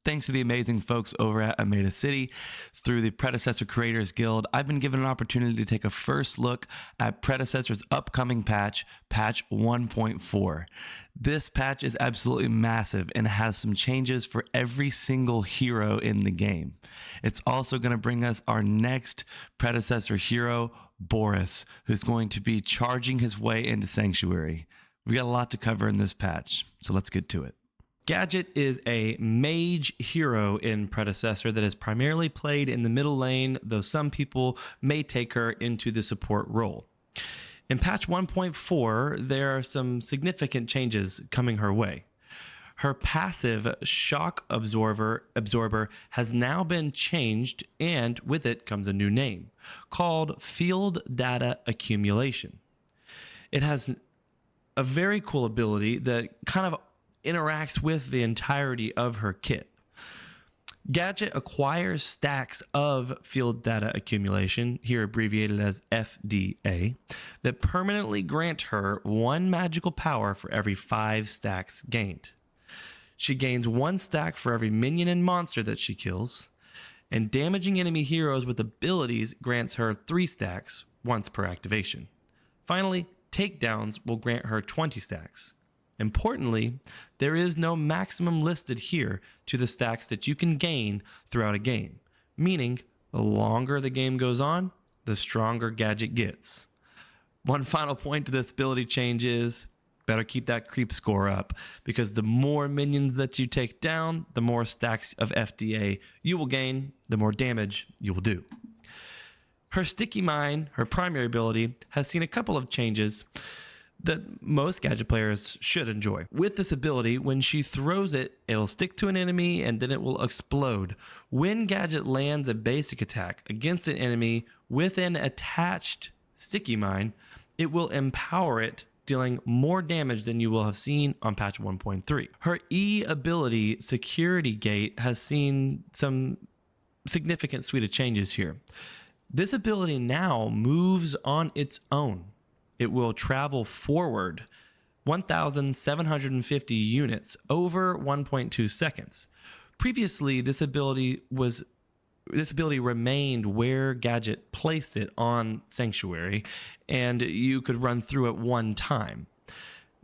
Thanks to the amazing folks over at Ameda City through the Predecessor Creators Guild, I've been given an opportunity to take a first look at Predecessor's upcoming patch, patch 1.4. This patch is absolutely massive and has some changes for every single hero in the game. It's also going to bring us our next Predecessor hero, Boris, who's going to be charging his way into Sanctuary. We got a lot to cover in this patch, so let's get to it. Gadget is a mage hero in Predecessor that is primarily played in the middle lane, though some people may take her into the support role. In patch 1.4, there are some significant changes coming her way. Her passive shock absorber has now been changed, and with it comes a new name called Field Data Accumulation. It has a very cool ability that kind of interacts with the entirety of her kit. Gadget acquires stacks of field data accumulation, here abbreviated as FDA, that permanently grant her 1 magical power for every 5 stacks gained. She gains 1 stack for every minion and monster that she kills, and damaging enemy heroes with abilities grants her 3 stacks once per activation. Finally, takedowns will grant her 20 stacks. Importantly, there is no maximum listed here to the stacks that you can gain throughout a game, meaning the longer the game goes on, the stronger Gadget gets. One final point to this ability change is better keep that creep score up, because the more minions that you take down, the more stacks of FDA you will gain, the more damage you will do. Her Sticky Mine, her primary ability, has seen a couple of changes that most Gadget players should enjoy. With this ability, when she throws it, it'll stick to an enemy and then it will explode. When Gadget lands a basic attack against an enemy with an attached Sticky Mine, it will empower it, dealing more damage than you will have seen on patch 1.3. Her E ability, Security Gate, has seen some significant suite of changes here. This ability now moves on its own. It will travel forward 1,750 units over 1.2 seconds. Previously, this ability remained where Gadget placed it on Sanctuary, and you could run through it one time.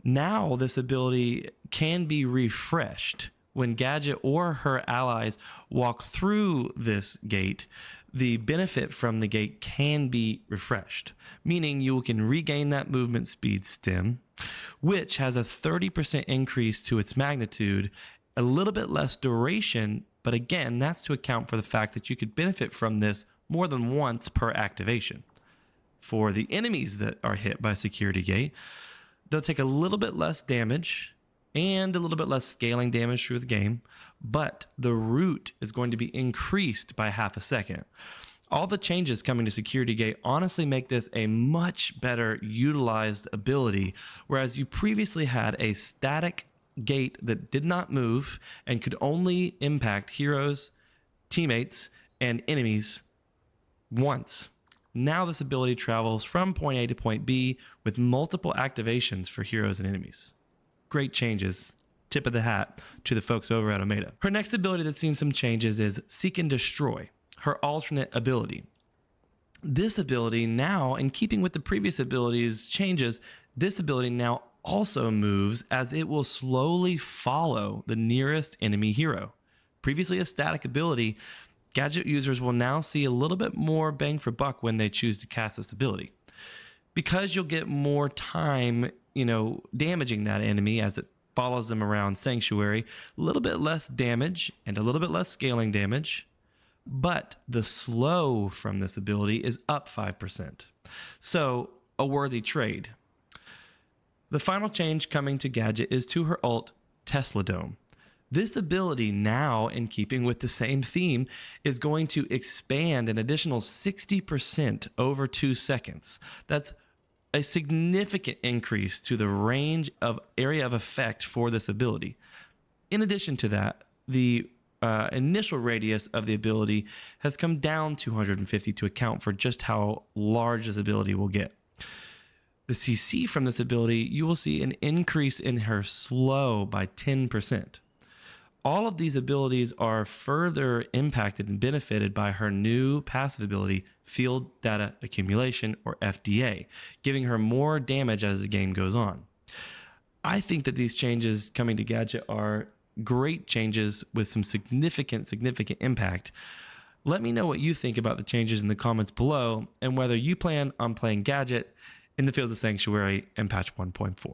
Now, this ability can be refreshed. When Gadget or her allies walk through this gate, the benefit from the gate can be refreshed, meaning you can regain that movement speed stem, which has a 30% increase to its magnitude, a little bit less duration, but again, that's to account for the fact that you could benefit from this more than once per activation. For the enemies that are hit by Security Gate, they'll take a little bit less damage and a little bit less scaling damage through the game, but the root is going to be increased by half a second. All the changes coming to Security Gate honestly make this a much better utilized ability, whereas you previously had a static gate that did not move and could only impact heroes, teammates, and enemies once. Now this ability travels from point A to point B with multiple activations for heroes and enemies. Great changes. Tip of the hat to the folks over at Omeda. Her next ability that's seen some changes is Seek and Destroy, her alternate ability. This ability now, in keeping with the previous abilities changes, this ability now also moves as it will slowly follow the nearest enemy hero. Previously a static ability, Gadget users will now see a little bit more bang for buck when they choose to cast this ability. Because you'll get more time damaging that enemy as it follows them around Sanctuary, a little bit less damage and a little bit less scaling damage, but the slow from this ability is up 5%. So, a worthy trade. The final change coming to Gadget is to her ult, Tesla Dome. This ability now, in keeping with the same theme, is going to expand an additional 60% over 2 seconds. That's a significant increase to the range of area of effect for this ability. In addition to that, the initial radius of the ability has come down 250 to account for just how large this ability will get. The CC from this ability, you will see an increase in her slow by 10%. All of these abilities are further impacted and benefited by her new passive ability, Field Data Accumulation, or FDA, giving her more damage as the game goes on. I think that these changes coming to Gadget are great changes with some significant impact. Let me know what you think about the changes in the comments below and whether you plan on playing Gadget in the Fields of Sanctuary in patch 1.4.